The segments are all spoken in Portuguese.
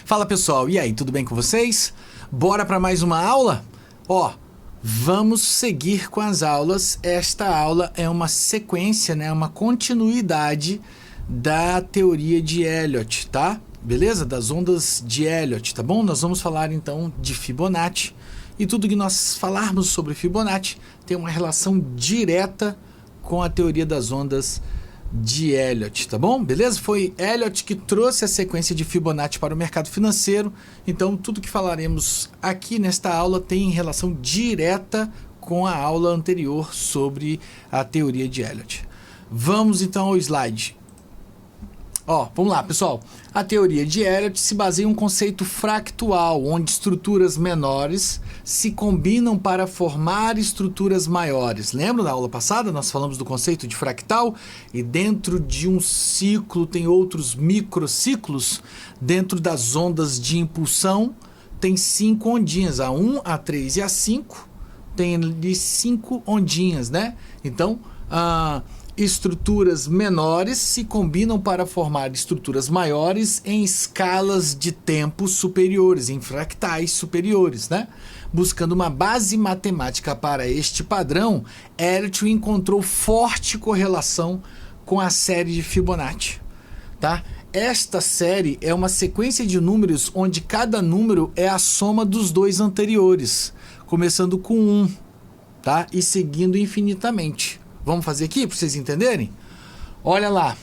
Fala pessoal, e aí, tudo bem com vocês? Bora para mais uma aula? Vamos seguir com as aulas. Esta aula é uma sequência, né, uma continuidade da teoria de Elliott, tá? Beleza? Das ondas de Elliott, tá bom? Nós vamos falar então de Fibonacci e tudo que nós falarmos sobre Fibonacci tem uma relação direta com a teoria das ondas de Elliott, tá bom? Beleza? Foi Elliott que trouxe a sequência de Fibonacci para o mercado financeiro, então tudo que falaremos aqui nesta aula tem relação direta com a aula anterior sobre a teoria de Elliott. Vamos então ao slide. Vamos lá, pessoal. A teoria de Elliott se baseia em um conceito fractal, onde estruturas menores se combinam para formar estruturas maiores. Lembra da aula passada? Nós falamos do conceito de fractal e dentro de um ciclo tem outros microciclos. Dentro das ondas de impulsão tem 5 ondinhas, a 1, a 3 e a 5. Tem ali 5 ondinhas, né? Então, estruturas menores se combinam para formar estruturas maiores em escalas de tempo superiores, em fractais superiores, né? Buscando uma base matemática para este padrão, Elliott encontrou forte correlação com a série de Fibonacci, tá? Esta série é uma sequência de números onde cada número é a soma dos dois anteriores, começando com 1, tá? E seguindo infinitamente. Vamos fazer aqui para vocês entenderem? Olha lá,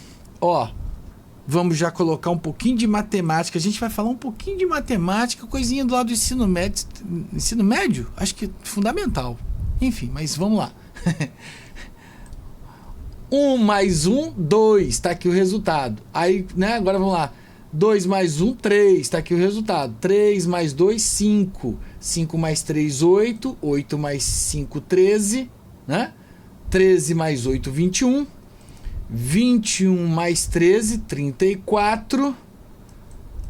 vamos já colocar um pouquinho de matemática. A gente vai falar um pouquinho de matemática, coisinha do lado do ensino médio. Ensino médio? Acho que fundamental. Enfim, mas vamos lá. 1 mais 1, 2. Está aqui o resultado. Aí, né, agora vamos lá. 2 mais 1, 3. Está aqui o resultado. 3 mais 2, 5. 5 mais 3, 8. 8 mais 5, 13. Né? 13 mais 8, 21. 21 mais 13, 34.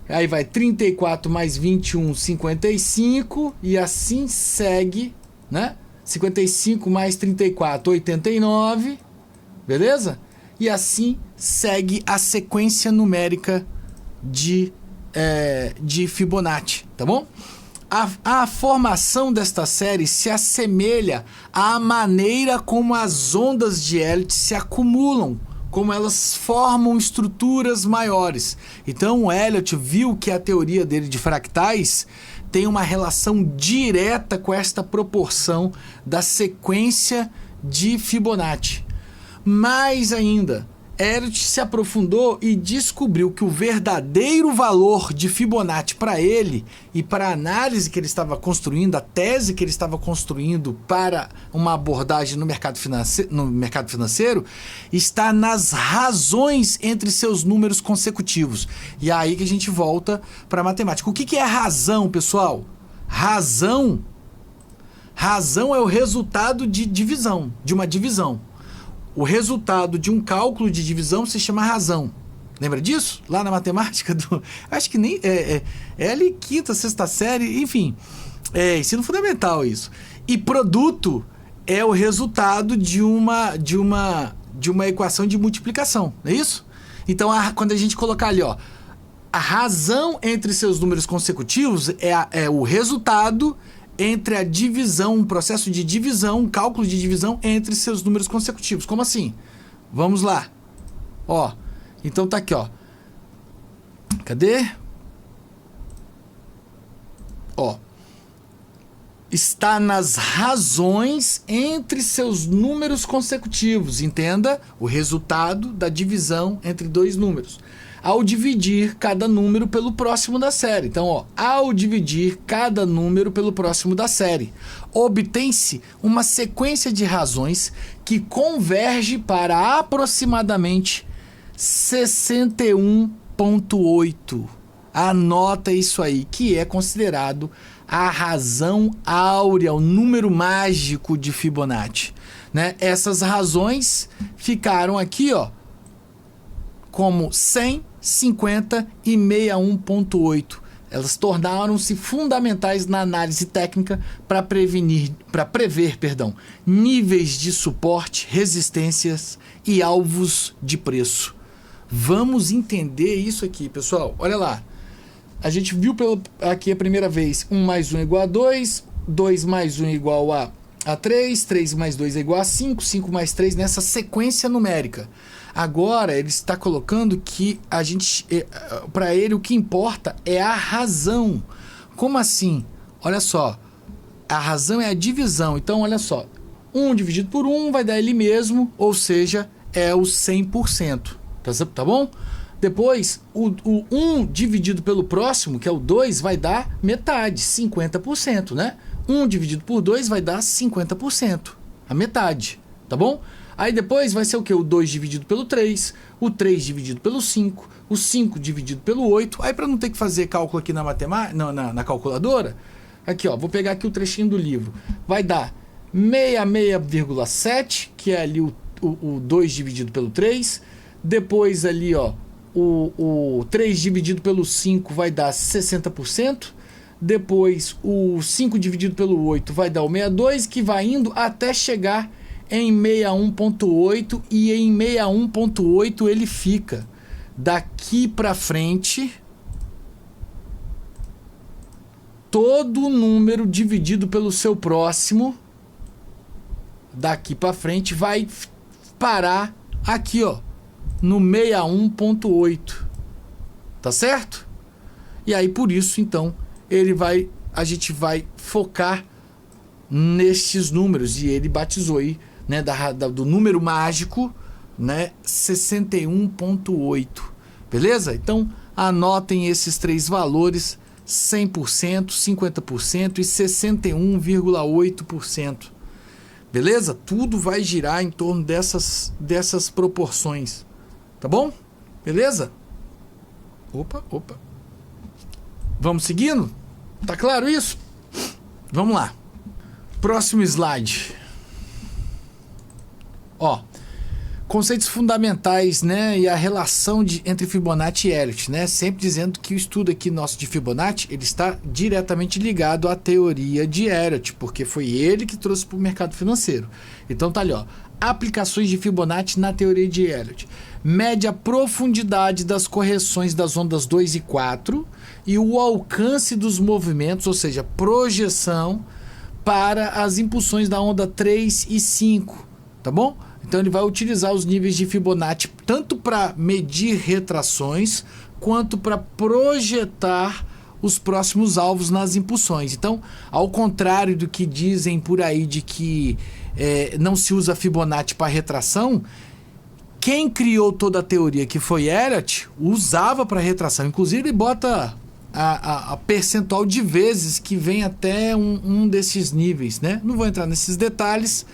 Aí vai 34 mais 21, 55. E assim segue, né? 55 mais 34, 89. Beleza? E assim segue a sequência numérica de Fibonacci, tá bom? A formação desta série se assemelha à maneira como as ondas de Elliott se acumulam, como elas formam estruturas maiores. Então o Elliott viu que a teoria dele de fractais tem uma relação direta com esta proporção da sequência de Fibonacci. Mais ainda, Elliott se aprofundou e descobriu que o verdadeiro valor de Fibonacci para ele e para a análise que ele estava construindo, a tese que ele estava construindo para uma abordagem no mercado financeiro, está nas razões entre seus números consecutivos. E é aí que a gente volta para a matemática. O que é razão, pessoal? Razão é o resultado de divisão, de uma divisão. O resultado de um cálculo de divisão se chama razão. Lembra disso? Lá na matemática acho que nem... É ali quinta, sexta série, enfim. É ensino fundamental isso. E produto é o resultado de uma equação de multiplicação. Não é isso? Então, quando a gente colocar ali, a razão entre seus números consecutivos é o resultado entre a divisão, um processo de divisão, um cálculo de divisão entre seus números consecutivos. Como assim? Vamos lá. Então tá aqui, Cadê? Está nas razões entre seus números consecutivos. Entenda o resultado da divisão entre dois números. Ao dividir cada número pelo próximo da série. Então, ao dividir cada número pelo próximo da série, obtém-se uma sequência de razões que converge para aproximadamente 61,8. Anota isso aí, que é considerado a razão áurea, o número mágico de Fibonacci, né? Essas razões ficaram aqui, como 100, 50 e 61,8. Elas tornaram-se fundamentais na análise técnica para prever níveis de suporte, resistências e alvos de preço. Vamos entender isso aqui, pessoal. Olha lá. A gente viu aqui a primeira vez 1 mais 1 igual a 2, 2 mais 1 igual a 3, 3 mais 2 é igual a 5, 5 mais 3 nessa sequência numérica. Agora ele está colocando que para ele o que importa é a razão. Como assim? Olha só, a razão é a divisão. Então olha só, 1 dividido por 1 vai dar ele mesmo, ou seja, é o 100%. Tá bom? Depois, o 1 dividido pelo próximo, que é o 2, vai dar metade, 50%, né? 1 dividido por 2 vai dar 50%, a metade, tá bom? Aí depois vai ser o quê? O 2 dividido pelo 3, o 3 dividido pelo 5, o 5 dividido pelo 8. Aí para não ter que fazer cálculo aqui na matemática, na calculadora, aqui ó, vou pegar aqui o trechinho do livro. Vai dar 66,7, que é ali o 2 dividido pelo 3. Depois ali ó, o 3 dividido pelo 5 vai dar 60%. Depois o 5 dividido pelo 8 vai dar o 62, que vai indo até chegar em 61,8, e em 61,8 ele fica. Daqui para frente, todo número dividido pelo seu próximo, daqui para frente vai parar aqui, ó, no 61,8. Tá certo? E aí por isso, então, a gente vai focar nestes números, e ele batizou aí, né, do número mágico, né, 61,8. Beleza? Então, anotem esses três valores: 100%, 50% e 61,8%. Beleza? Tudo vai girar em torno dessas proporções. Tá bom? Beleza? Opa. Vamos seguindo? Tá claro isso? Vamos lá. Próximo slide. Ó, conceitos fundamentais, né, e a relação entre Fibonacci e Elliott, né? Sempre dizendo que o estudo aqui nosso de Fibonacci, ele está diretamente ligado à teoria de Elliott, porque foi ele que trouxe para o mercado financeiro. Então tá ali, ó, aplicações de Fibonacci na teoria de Elliott. Mede a profundidade das correções das ondas 2 e 4 e o alcance dos movimentos, ou seja, projeção para as impulsões da onda 3 e 5, tá bom? Então ele vai utilizar os níveis de Fibonacci tanto para medir retrações quanto para projetar os próximos alvos nas impulsões. Então, ao contrário do que dizem por aí de que não se usa Fibonacci para retração, quem criou toda a teoria, que foi Elliott, usava para retração. Inclusive ele bota a percentual de vezes que vem até um desses níveis, né? Não vou entrar nesses detalhes,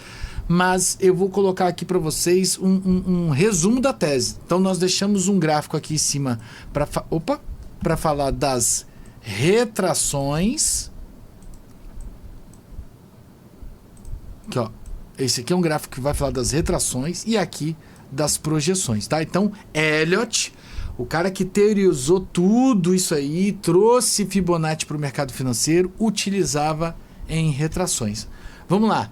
mas eu vou colocar aqui para vocês um resumo da tese. Então nós deixamos um gráfico aqui em cima para falar das retrações. Aqui, ó. Esse aqui é um gráfico que vai falar das retrações e aqui das projeções, tá? Então, Elliott, o cara que teorizou tudo isso aí, trouxe Fibonacci para o mercado financeiro, utilizava em retrações. Vamos lá.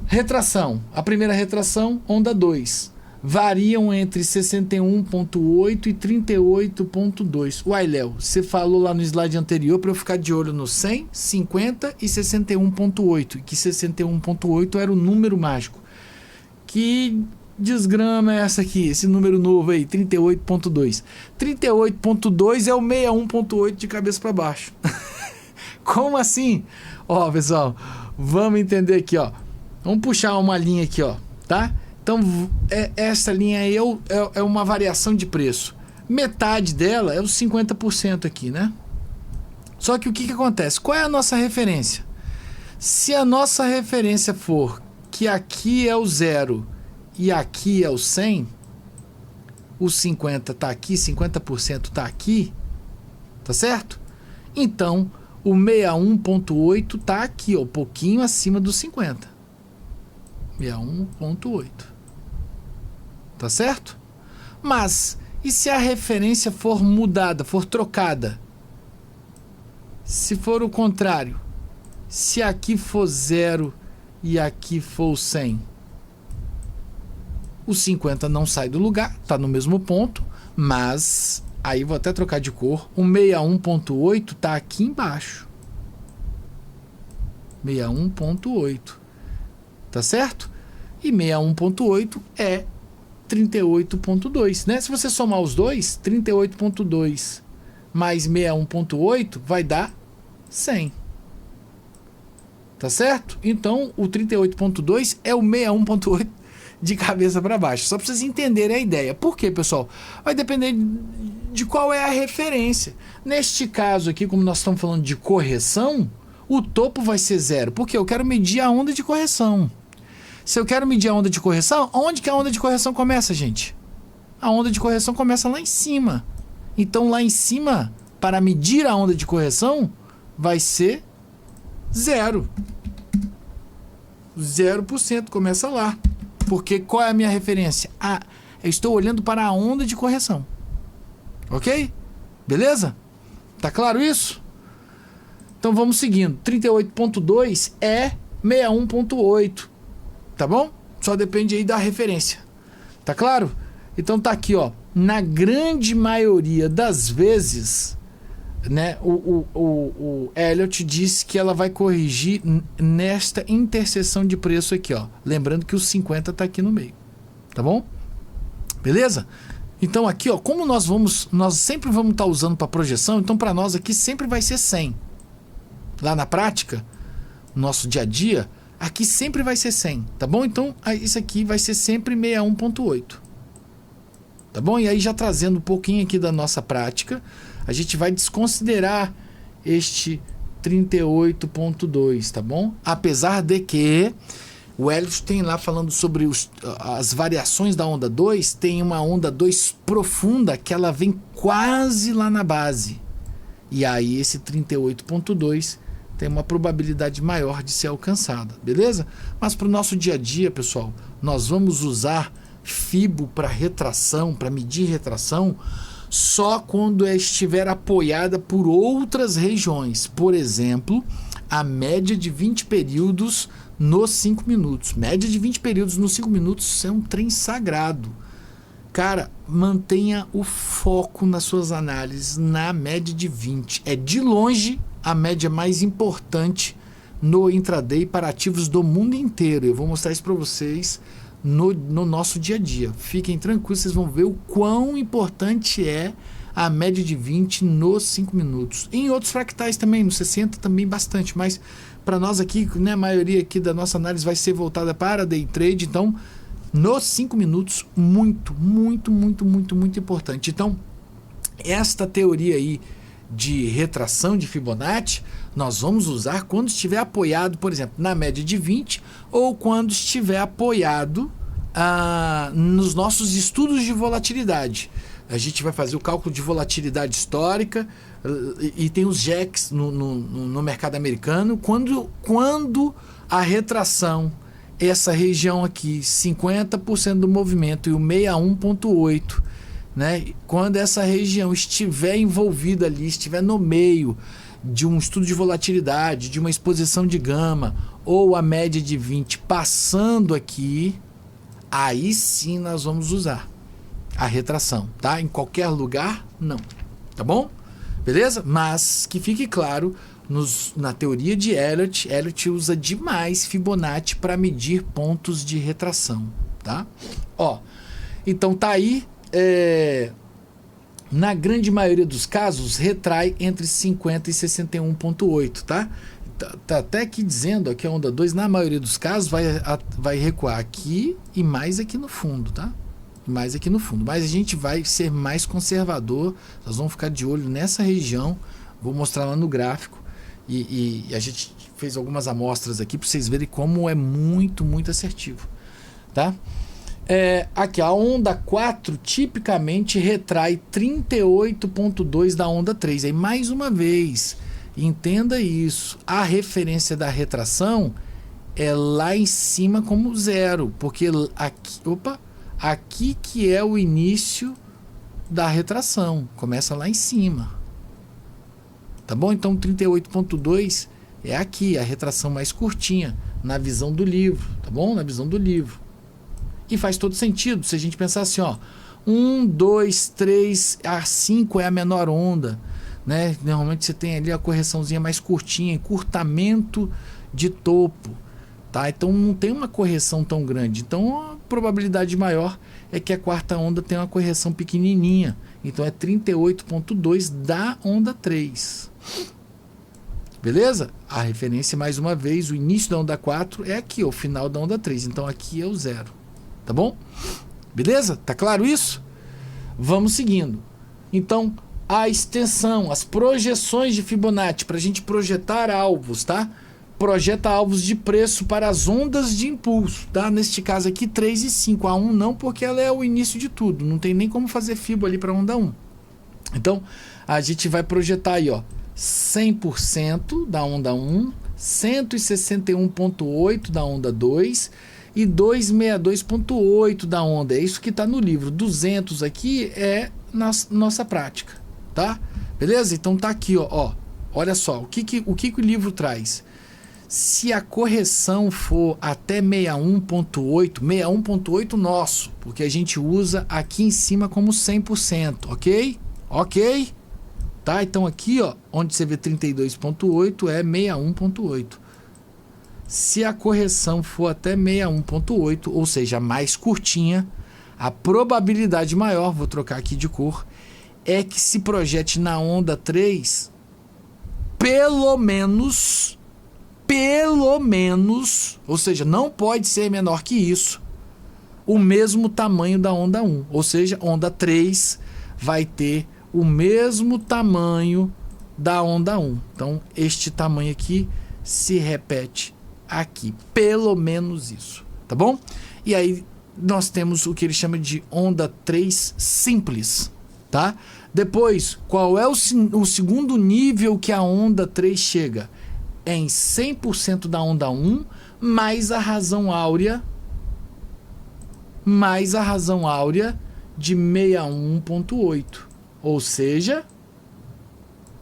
Retração. A primeira retração, onda 2. Variam entre 61,8 e 38,2. Uai, Léo, você falou lá no slide anterior para eu ficar de olho no 100, 50 e 61,8. Que 61,8 era o número mágico. Que desgrama é essa aqui? Esse número novo aí, 38,2. 38,2 é o 61,8 de cabeça para baixo. Como assim? Ó, pessoal, vamos entender aqui, ó. Vamos puxar uma linha aqui, ó, tá? Então, essa linha aí é uma variação de preço. Metade dela é os 50% aqui, né? Só que o que acontece? Qual é a nossa referência? Se a nossa referência for que aqui é o 0 e aqui é o 100, o 50 tá aqui, 50% tá aqui, tá certo? Então, o 61,8 tá aqui, ó, um pouquinho acima dos 50. 61,8. Tá certo? Mas, e se a referência for mudada, for trocada? Se for o contrário, se aqui for 0 e aqui for 100, o 50 não sai do lugar, tá no mesmo ponto, mas Aí vou até trocar de cor. O 61.8 tá aqui embaixo. 61.8. Tá certo? E 61.8 é 38.2, né? Se você somar os dois, 38.2 mais 61.8 vai dar 100. Tá certo? Então, o 38.2 é o 61.8 de cabeça para baixo. Só para vocês entenderem a ideia. Por quê, pessoal? Vai depender de qual é a referência. Neste caso aqui, como nós estamos falando de correção, o topo vai ser 0. Porque eu quero medir a onda de correção. Se eu quero medir a onda de correção, onde que a onda de correção começa, gente? A onda de correção começa lá em cima. Então, lá em cima, para medir a onda de correção, vai ser 0. 0% começa lá. Porque qual é a minha referência? Eu estou olhando para a onda de correção. Ok? Beleza? Tá claro isso? Então vamos seguindo. 38.2 é 61.8. Tá bom? Só depende aí da referência. Tá claro? Então tá aqui, ó. Na grande maioria das vezes, né, o Elliott disse que ela vai corrigir nesta interseção de preço aqui, ó. Lembrando que o 50 tá aqui no meio. Tá bom? Beleza? Então aqui, ó, como nós sempre vamos estar usando para projeção, então para nós aqui sempre vai ser 100. Lá na prática, no nosso dia a dia, aqui sempre vai ser 100, tá bom? Então isso aqui vai ser sempre 61.8. Tá bom? E aí já trazendo um pouquinho aqui da nossa prática, a gente vai desconsiderar este 38.2, tá bom? Apesar de que o Elliott tem lá falando sobre as variações da onda 2, tem uma onda 2 profunda que ela vem quase lá na base. E aí esse 38.2 tem uma probabilidade maior de ser alcançada, beleza? Mas para o nosso dia a dia, pessoal, nós vamos usar FIBO para retração, para medir retração, só quando estiver apoiada por outras regiões. Por exemplo, a média de 20 períodos nos 5 minutos. Média de 20 períodos nos 5 minutos é um trem sagrado. Cara, mantenha o foco nas suas análises na média de 20. É de longe a média mais importante no intraday para ativos do mundo inteiro. Eu vou mostrar isso para vocês no nosso dia a dia. Fiquem tranquilos, vocês vão ver o quão importante é a média de 20 nos 5 minutos. Em outros fractais também, no 60 também bastante, mas para nós aqui, né, a maioria aqui da nossa análise vai ser voltada para day trade, então nos 5 minutos, muito importante. Então, esta teoria aí de retração de Fibonacci, nós vamos usar quando estiver apoiado, por exemplo, na média de 20 ou quando estiver apoiado nos nossos estudos de volatilidade. A gente vai fazer o cálculo de volatilidade histórica e tem os JACs no mercado americano. Quando a retração, essa região aqui, 50% do movimento e o 61.8%, né? Quando essa região estiver envolvida ali, estiver no meio de um estudo de volatilidade, de uma exposição de gama, ou a média de 20 passando aqui, aí sim nós vamos usar a retração, tá? Em qualquer lugar, não. Tá bom? Beleza? Mas que fique claro, na teoria de Elliott usa demais Fibonacci para medir pontos de retração, tá? Ó, então tá aí. Na grande maioria dos casos, retrai entre 50 e 61.8, tá? Tá até aqui dizendo que a onda 2, na maioria dos casos, vai recuar aqui e mais aqui no fundo, tá? Mais aqui no fundo. Mas a gente vai ser mais conservador, nós vamos ficar de olho nessa região, vou mostrar lá no gráfico, e a gente fez algumas amostras aqui para vocês verem como é muito assertivo, tá? Aqui, a onda 4 tipicamente retrai 38.2 da onda 3. Aí, mais uma vez, entenda isso. A referência da retração é lá em cima como 0. Porque aqui que é o início da retração. Começa lá em cima. Tá bom? Então, 38.2 é aqui, a retração mais curtinha, na visão do livro. Tá bom? Na visão do livro. E faz todo sentido se a gente pensar assim, ó, 1, 2, 3, a 5 é a menor onda, né? Normalmente você tem ali a correçãozinha mais curtinha, encurtamento de topo, tá? Então não tem uma correção tão grande. Então a probabilidade maior é que a quarta onda tenha uma correção pequenininha. Então é 38,2 da onda 3. Beleza? A referência, mais uma vez, o início da onda 4 é aqui, o final da onda 3. Então aqui é o 0. Tá bom? Beleza? Tá claro isso? Vamos seguindo. Então, a extensão, as projeções de Fibonacci, para a gente projetar alvos, tá? Projeta alvos de preço para as ondas de impulso, tá? Neste caso aqui, 3 e 5. A 1 não, porque ela é o início de tudo. Não tem nem como fazer Fibo ali para a onda 1. Então, a gente vai projetar aí, ó, 100% da onda 1, 161,8 da onda 2 e 262,8 da onda. É isso que está no livro. 200 aqui é nossa prática, tá? Beleza? Então tá aqui, ó. Olha só, o que o livro traz? Se a correção for até 61,8 nosso, porque a gente usa aqui em cima como 100%, ok? Ok? Tá? Então aqui, ó, onde você vê 32,8 é 61,8. Se a correção for até 61,8, ou seja, mais curtinha, a probabilidade maior, vou trocar aqui de cor, é que se projete na onda 3 pelo menos, ou seja, não pode ser menor que isso, o mesmo tamanho da onda 1. Ou seja, onda 3 vai ter o mesmo tamanho da onda 1. Então, este tamanho aqui se repete aqui. Pelo menos isso. Tá bom? E aí, nós temos o que ele chama de onda 3 simples. Tá? Depois, qual é o segundo nível que a onda 3 chega? É em 100% da onda 1, mais a razão áurea de 61,8. Ou seja,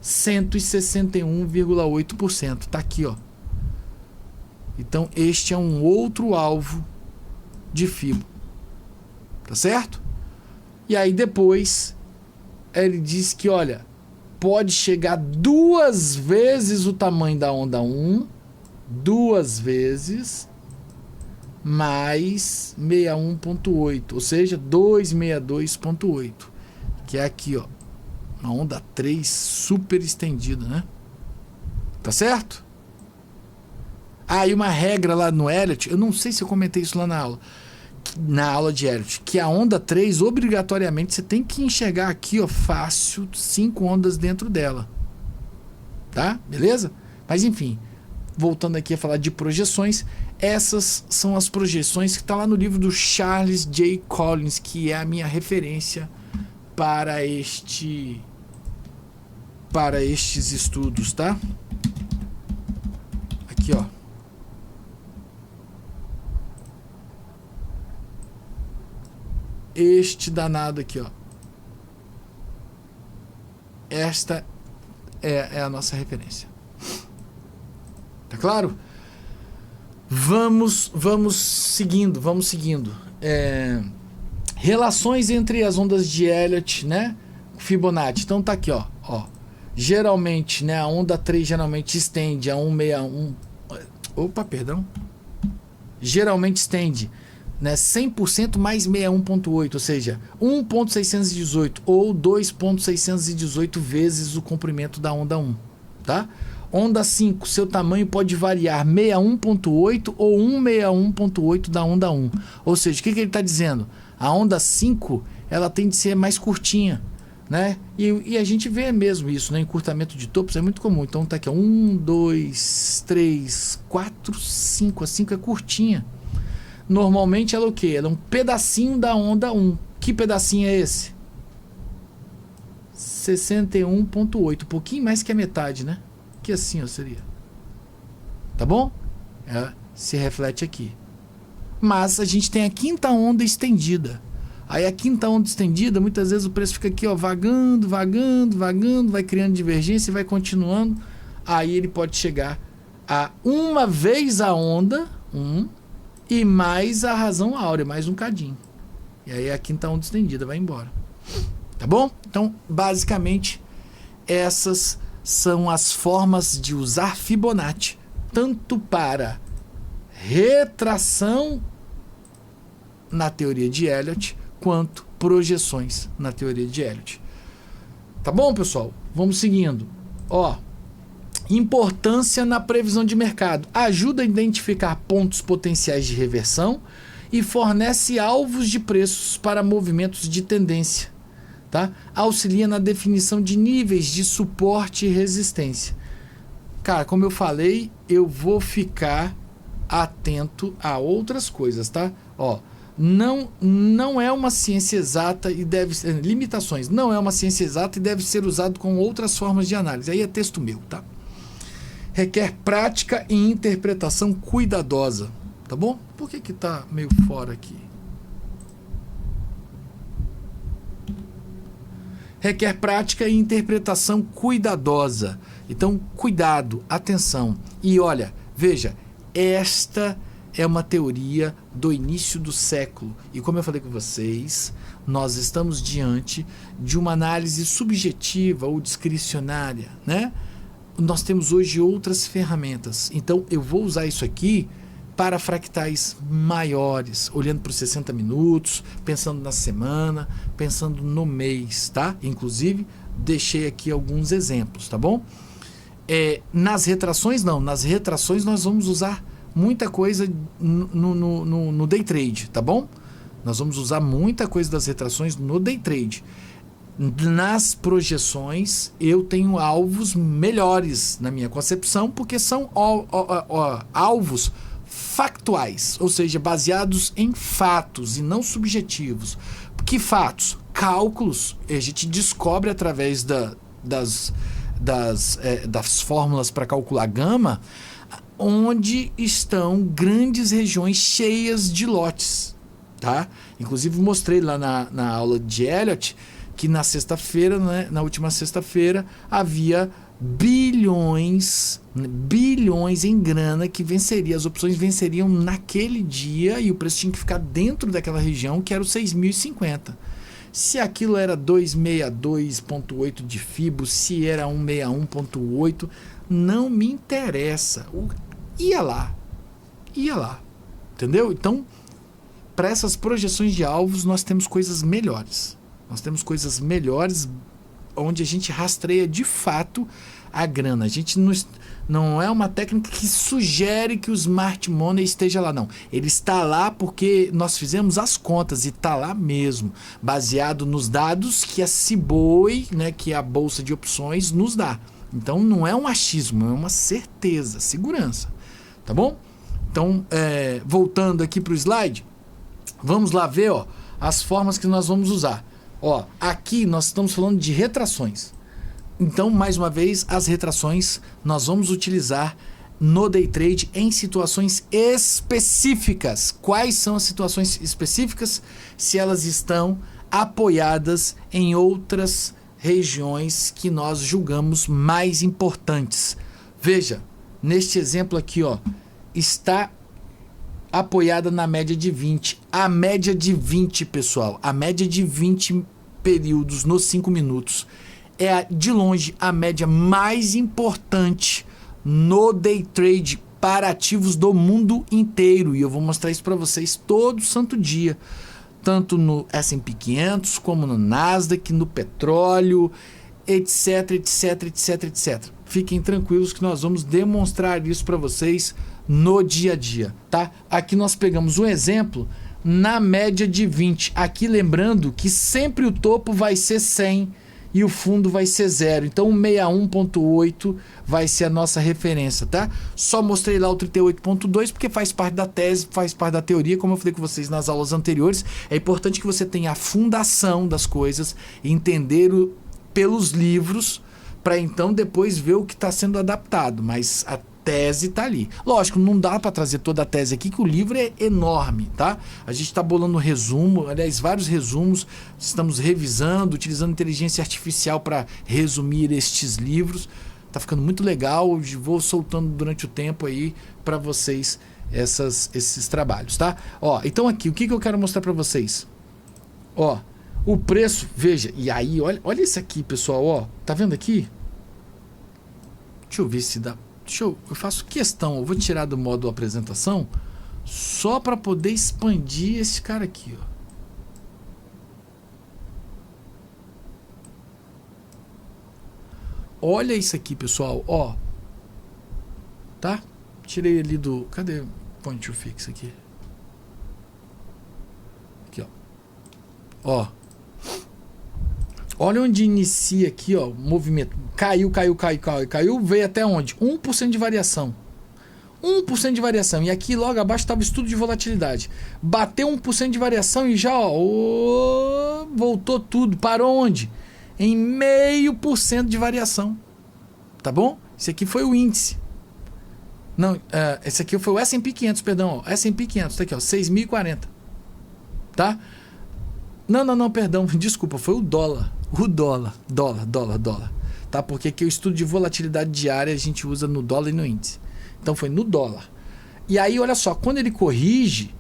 161,8%. Tá aqui, ó. Então, este é um outro alvo de Fibo. Tá certo? E aí depois ele diz que, olha, pode chegar 2 vezes o tamanho da onda 1, 2 vezes, mais 61,8, ou seja, 262,8, que é aqui, ó, uma onda 3 super estendida, né? Tá certo? Ah, e uma regra lá no Elliott, eu não sei se eu comentei isso lá na aula de Elliott, que a onda 3, obrigatoriamente, você tem que enxergar aqui, ó, fácil, 5 ondas dentro dela. Tá? Beleza? Mas enfim, voltando aqui a falar de projeções, essas são as projeções que está lá no livro do Charles J. Collins, que é a minha referência para estes estudos, tá? Aqui, ó. Este danado aqui, ó. Esta é a nossa referência. Tá claro? Vamos seguindo. Relações entre as ondas de Elliott, né? Fibonacci. Então tá aqui, ó. Geralmente, né, a onda 3 geralmente estende a 161. Opa, perdão. Geralmente estende, né, 100% mais 61,8, ou seja, 1,618 ou 2,618 vezes o comprimento da onda 1, tá? Onda 5, seu tamanho pode variar 61,8 ou 161,8 da onda 1. Ou seja, o que ele está dizendo? A onda 5, ela tende a ser mais curtinha, né? E a gente vê mesmo isso, né? Encurtamento de topos é muito comum. Então tá aqui, ó, 1, 2, 3, 4, 5. A 5 é curtinha. Normalmente ela é o quê? Ela é um pedacinho da onda 1. Que pedacinho é esse? 61,8. Um pouquinho mais que a metade, né? Que assim, ó, seria. Tá bom? Se reflete aqui. Mas a gente tem a quinta onda estendida. Aí a quinta onda estendida, muitas vezes o preço fica aqui, ó, vagando, vai criando divergência e vai continuando. Aí ele pode chegar a uma vez a onda 1 e mais a razão áurea, mais um cadinho. E aí a quinta onda estendida vai embora. Tá bom? Então, basicamente, essas são as formas de usar Fibonacci, tanto para retração na teoria de Elliott, quanto projeções na teoria de Elliott. Tá bom, pessoal? Vamos seguindo. Ó, importância na previsão de mercado. Ajuda a identificar pontos potenciais de reversão e fornece alvos de preços para movimentos de tendência. Tá? Auxilia na definição de níveis de suporte e resistência. Cara, como eu falei, eu vou ficar atento a outras coisas, tá? Ó, não é uma ciência exata e deve ser... Limitações. Não é uma ciência exata e deve ser usado com outras formas de análise. Aí é texto meu, tá? Requer prática e interpretação cuidadosa. Tá bom? Por que tá meio fora aqui? Requer prática e interpretação cuidadosa. Então, cuidado, atenção. E olha, veja, esta é uma teoria do início do século. E como eu falei com vocês, nós estamos diante de uma análise subjetiva ou discricionária, né? Nós temos hoje outras ferramentas. Então, eu vou usar isso aqui para fractais maiores, olhando para os 60 minutos, pensando na semana, pensando no mês, tá? Inclusive, deixei aqui alguns exemplos, tá bom? Nas retrações, não. Nas retrações, nós vamos usar muita coisa no day trade, tá bom? Nós vamos usar muita coisa das retrações no day trade. Nas projeções, eu tenho alvos melhores na minha concepção, porque são alvos factuais, ou seja, baseados em fatos e não subjetivos. Que fatos? Cálculos. A gente descobre através das fórmulas para calcular gama, onde estão grandes regiões cheias de lotes, tá? Inclusive mostrei lá na aula de Elliott que na sexta-feira, né, na última sexta-feira, havia bilhões em grana que venceria, as opções venceriam naquele dia e o preço tinha que ficar dentro daquela região que era o 6.050. Se aquilo era 262.8 de FIBO, se era 161.8, não me interessa. Ia lá, entendeu? Então, para essas projeções de alvos, nós temos coisas melhores. Nós temos coisas melhores onde a gente rastreia de fato a grana. A gente não é uma técnica que sugere que o Smart Money esteja lá, não. Ele está lá porque nós fizemos as contas e está lá mesmo, baseado nos dados que a Cboe, né, que é a bolsa de opções, nos dá. Então não é um achismo, é uma certeza, segurança. Tá bom? Então, voltando aqui para o slide, vamos lá ver, ó, as formas que nós vamos usar. Ó, aqui nós estamos falando de retrações. Então, mais uma vez, as retrações nós vamos utilizar no day trade em situações específicas. Quais são as situações específicas? Se elas estão apoiadas em outras regiões que nós julgamos mais importantes. Veja, neste exemplo aqui, ó, está apoiada na média de 20. A média de 20, pessoal, a média de 20 períodos nos 5 minutos é, de longe, a média mais importante no day trade para ativos do mundo inteiro. E eu vou mostrar isso para vocês todo santo dia. Tanto no S&P 500, como no Nasdaq, no petróleo, etc, etc, etc, etc. Fiquem tranquilos que nós vamos demonstrar isso para vocês no dia a dia, tá? Aqui nós pegamos um exemplo na média de 20. Aqui lembrando que sempre o topo vai ser 100 e o fundo vai ser 0. Então o 61.8 vai ser a nossa referência, tá? Só mostrei lá o 38.2 porque faz parte da tese, faz parte da teoria, como eu falei com vocês nas aulas anteriores. É importante que você tenha a fundação das coisas, entender pelos livros, para então depois ver o que está sendo adaptado, mas a tese está ali. Lógico, não dá para trazer toda a tese aqui, que o livro é enorme, tá? A gente está bolando um resumo, aliás, vários resumos, estamos revisando, utilizando inteligência artificial para resumir estes livros. Tá ficando muito legal, vou soltando durante o tempo aí para vocês esses trabalhos, tá? Ó, então aqui, o que eu quero mostrar para vocês? Ó, o preço, veja, e aí, olha isso aqui, pessoal, ó. Tá vendo aqui? Deixa eu ver se dá. Eu faço questão, eu vou tirar do modo apresentação só para poder expandir esse cara aqui, ó. Olha isso aqui, pessoal, ó. Tá? Tirei ali do... Cadê o point to fix aqui? Aqui, ó. Ó. Olha onde inicia aqui, ó, o movimento. Caiu, veio até onde? 1% de variação. 1% de variação. E aqui logo abaixo estava o estudo de volatilidade. Bateu 1% de variação e já, ó, voltou tudo. Parou onde? Em 0,5% de variação. Tá bom? Esse aqui foi o índice. Não, esse aqui foi o S&P 500, perdão. Ó, S&P 500, tá aqui, ó, 6.040. Tá? Não, perdão. Desculpa, foi o dólar. O dólar. Tá? Porque aqui o estudo de volatilidade diária a gente usa no dólar e no índice. Então foi no dólar. E aí, olha só, quando ele corrige,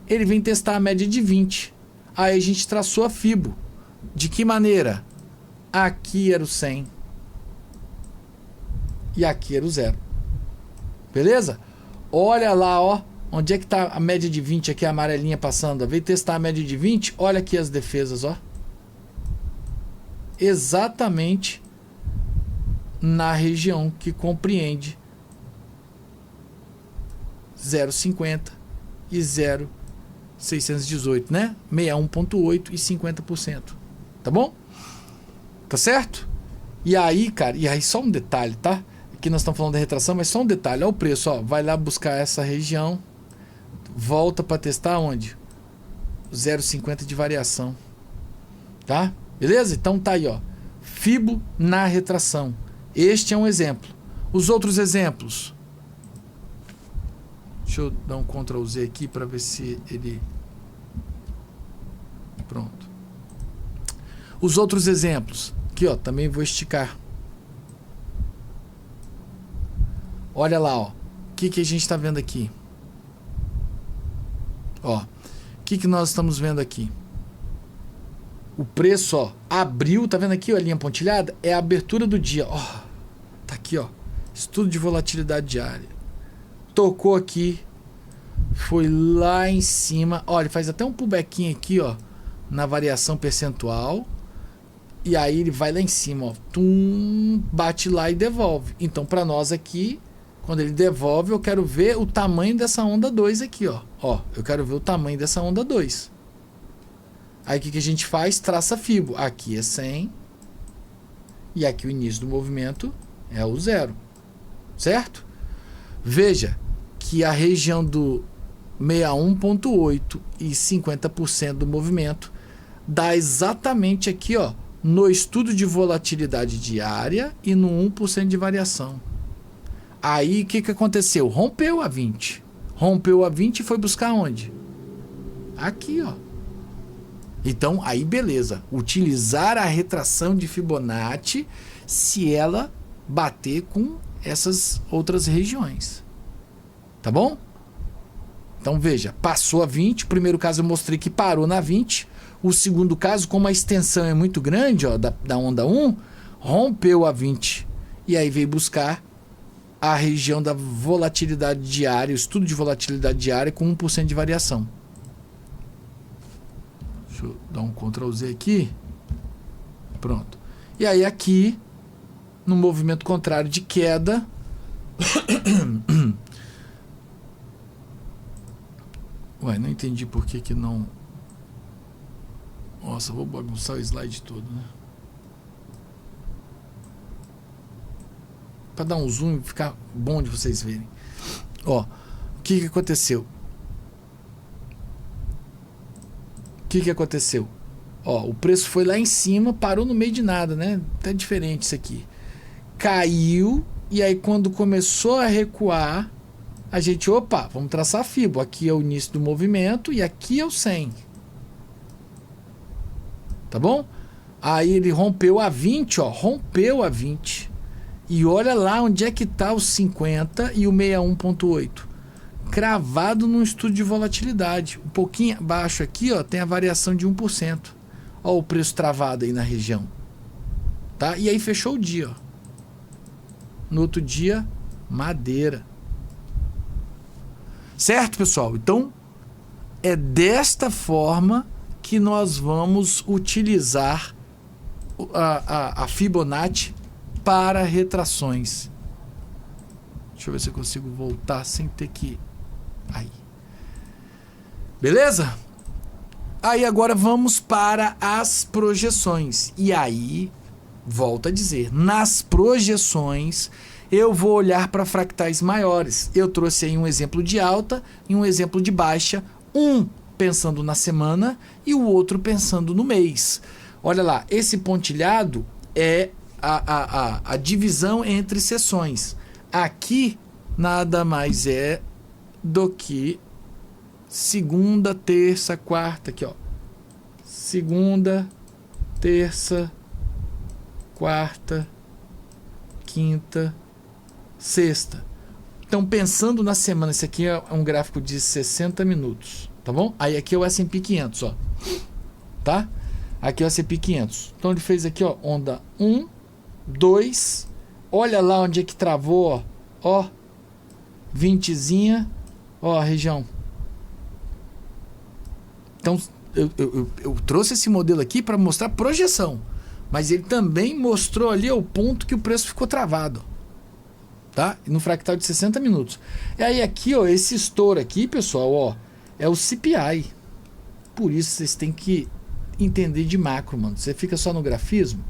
ele vem testar a média de 20. Aí a gente traçou a FIBO. De que maneira? Aqui era o 100. E aqui era o 0. Beleza? Olha lá, ó. Onde é que está a média de 20 aqui, a amarelinha passando? Veio testar a média de 20. Olha aqui as defesas, ó. Exatamente na região que compreende 0,50 e 0,618, né? 61,8 e 50%. Tá bom? Tá certo? E aí, cara, só um detalhe, tá? Aqui nós estamos falando da retração, mas só um detalhe. Olha o preço, ó. Vai lá buscar essa região. Volta para testar onde? 0,50 de variação. Tá? Beleza? Então tá aí, ó. FIBO na retração. Este é um exemplo. Os outros exemplos. Deixa eu dar um Ctrl Z aqui para ver se ele... Pronto. Os outros exemplos. Aqui, ó. Também vou esticar. Olha lá, ó. O que a gente está vendo aqui? Ó. O que nós estamos vendo aqui? O preço, ó, abriu, tá vendo aqui, ó, a linha pontilhada? É a abertura do dia, ó. Tá aqui, ó. Estudo de volatilidade diária. Tocou aqui. Foi lá em cima. Ó, ele faz até um pullbackinho aqui, ó, na variação percentual. E aí ele vai lá em cima, ó. Tum, bate lá e devolve. Então, para nós aqui, quando ele devolve, eu quero ver o tamanho dessa onda 2 aqui, ó. Ó, eu quero ver o tamanho dessa onda 2. Aí o que a gente faz? Traça FIBO. Aqui é 100. E aqui o início do movimento é o 0. Certo? Veja que a região do 61,8 e 50% do movimento dá exatamente aqui, ó, no estudo de volatilidade diária e no 1% de variação. Aí o que aconteceu? Rompeu a 20. Rompeu a 20 e foi buscar onde? Aqui, ó. Então, aí beleza. Utilizar a retração de Fibonacci se ela bater com essas outras regiões. Tá bom? Então, veja. Passou a 20. O primeiro caso eu mostrei que parou na 20. O segundo caso, como a extensão é muito grande, ó, da onda 1, rompeu a 20. E aí veio buscar a região da volatilidade diária, o estudo de volatilidade diária com 1% de variação. Deixa eu dar um Ctrl Z aqui. Pronto. E aí aqui, no movimento contrário de queda, ué, não entendi por que não... Nossa, vou bagunçar o slide todo, né? Para dar um zoom e ficar bom de vocês verem. Ó, o que aconteceu? O que aconteceu? Ó, o preço foi lá em cima, parou no meio de nada, né? Até diferente isso aqui. Caiu, e aí quando começou a recuar, a gente, opa, vamos traçar a FIBO. Aqui é o início do movimento e aqui é o 100. Tá bom? Aí ele rompeu a 20, ó, rompeu a 20. E olha lá onde é que está o 50 e o 61,8. Cravado num estudo de volatilidade. Um pouquinho abaixo aqui, ó, tem a variação de 1%. Ó o preço travado aí na região. Tá? E aí fechou o dia, ó. No outro dia, madeira. Certo, pessoal? Então, é desta forma que nós vamos utilizar a Fibonacci para retrações. Deixa eu ver se eu consigo voltar sem ter que... Aí. Beleza? Aí agora vamos para as projeções. E aí, volto a dizer, nas projeções eu vou olhar para fractais maiores. Eu trouxe aí um exemplo de alta e um exemplo de baixa, um pensando na semana e o outro pensando no mês. Olha lá, esse pontilhado é a divisão entre sessões. Aqui nada mais é do que segunda, terça, quarta, aqui ó. Segunda, terça, quarta, quinta, sexta. Então, pensando na semana, esse aqui é um gráfico de 60 minutos, tá bom? Aí aqui é o S&P 500, ó. Tá? Aqui é o S&P 500. Então, ele fez aqui, ó, onda 1, 2. Olha lá onde é que travou, ó. Ó, 20zinha, ó, a região. Então, eu trouxe esse modelo aqui para mostrar projeção. Mas ele também mostrou ali o ponto que o preço ficou travado. Tá? No fractal de 60 minutos. E aí aqui, ó, esse estouro aqui, pessoal, ó, é o CPI. Por isso vocês têm que entender de macro, mano. Você fica só no grafismo.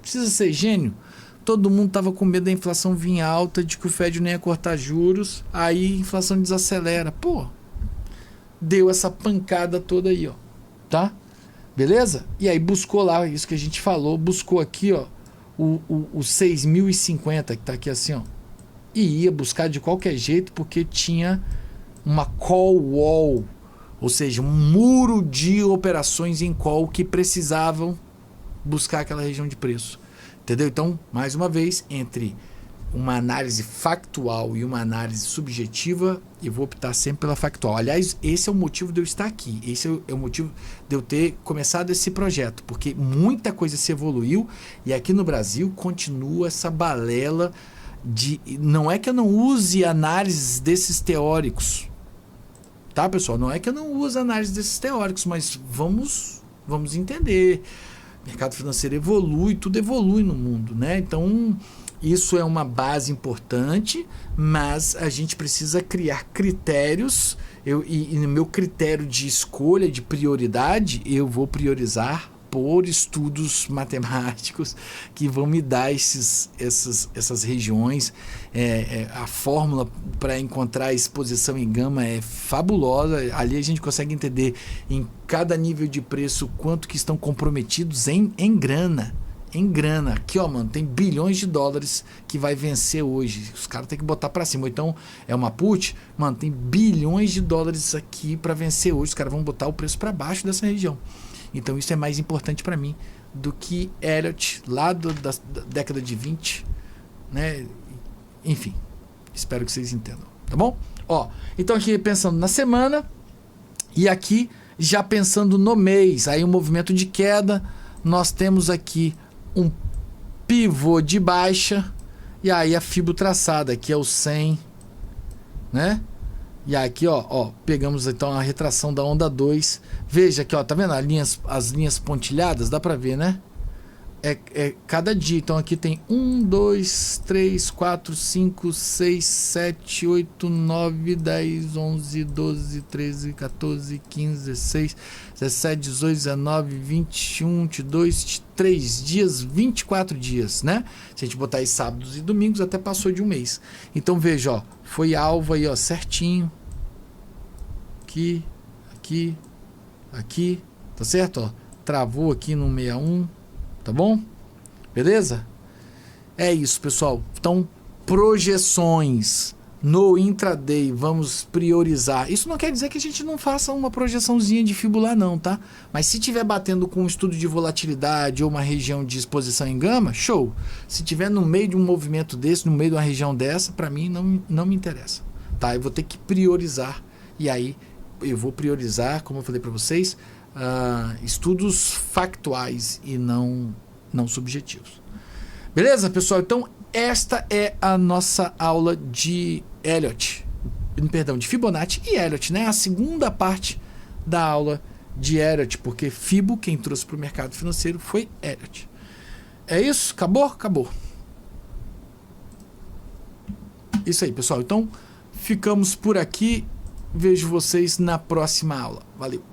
Precisa ser gênio. Todo mundo tava com medo da inflação vir alta, de que o Fed não ia cortar juros. Aí a inflação desacelera. Pô, deu essa pancada toda aí, ó. Tá? Beleza? E aí buscou lá, isso que a gente falou, buscou aqui, ó, o 6.050, que tá aqui assim, ó. E ia buscar de qualquer jeito, porque tinha uma call wall, ou seja, um muro de operações em call que precisavam buscar aquela região de preço. Entendeu? Então, mais uma vez, entre uma análise factual e uma análise subjetiva, eu vou optar sempre pela factual. Aliás, esse é o motivo de eu estar aqui. Esse é o motivo de eu ter começado esse projeto, porque muita coisa se evoluiu e aqui no Brasil continua essa balela de... Não é que eu não use análises desses teóricos, tá, pessoal? Não é que eu não use análise desses teóricos, mas vamos entender. O mercado financeiro evolui, tudo evolui no mundo, né? Então... Isso é uma base importante, mas a gente precisa criar critérios. E no meu critério de escolha, de prioridade, eu vou priorizar por estudos matemáticos que vão me dar essas regiões. A fórmula para encontrar a exposição em gama é fabulosa. Ali a gente consegue entender em cada nível de preço quanto que estão comprometidos em grana. Em grana, aqui ó, mano, tem bilhões de dólares que vai vencer hoje. Os caras têm que botar pra cima. Ou então é uma put, mano, tem bilhões de dólares aqui pra vencer hoje. Os caras vão botar o preço pra baixo dessa região. Então isso é mais importante pra mim do que Elliott lá da década de 20, né? Enfim, espero que vocês entendam, tá bom? Ó, então aqui pensando na semana e aqui já pensando no mês. Aí um movimento de queda, nós temos aqui um pivô de baixa e aí a fibra traçada, aqui é o 100, né? E aqui, ó, pegamos então a retração da onda 2. Veja aqui, ó, tá vendo as linhas pontilhadas? Dá pra ver, né? É cada dia. Então aqui tem 1, 2, 3, 4, 5, 6, 7, 8, 9, 10, 11, 12, 13, 14, 15, 16, 17, 18, 19, 21, 22, 23 dias, 24 dias, né? Se a gente botar aí sábados e domingos, até passou de um mês. Então veja, ó, foi alvo aí, ó, certinho. Aqui, aqui, aqui, tá certo? Ó, travou aqui no 61. Tá bom? Beleza? É isso, pessoal. Então, projeções no intraday, vamos priorizar. Isso não quer dizer que a gente não faça uma projeçãozinha de Fibonacci não, tá? Mas se tiver batendo com um estudo de volatilidade ou uma região de exposição em gama, show. Se tiver no meio de um movimento desse, no meio de uma região dessa, para mim não me interessa, tá? Eu vou ter que priorizar e aí eu vou priorizar, como eu falei para vocês, estudos factuais e não subjetivos. Beleza, pessoal? Então, esta é a nossa aula de de Fibonacci e Elliott, né? A segunda parte da aula de Elliott, porque Fibo, quem trouxe para o mercado financeiro, foi Elliott. É isso? Acabou? Acabou. Isso aí, pessoal. Então, ficamos por aqui. Vejo vocês na próxima aula. Valeu!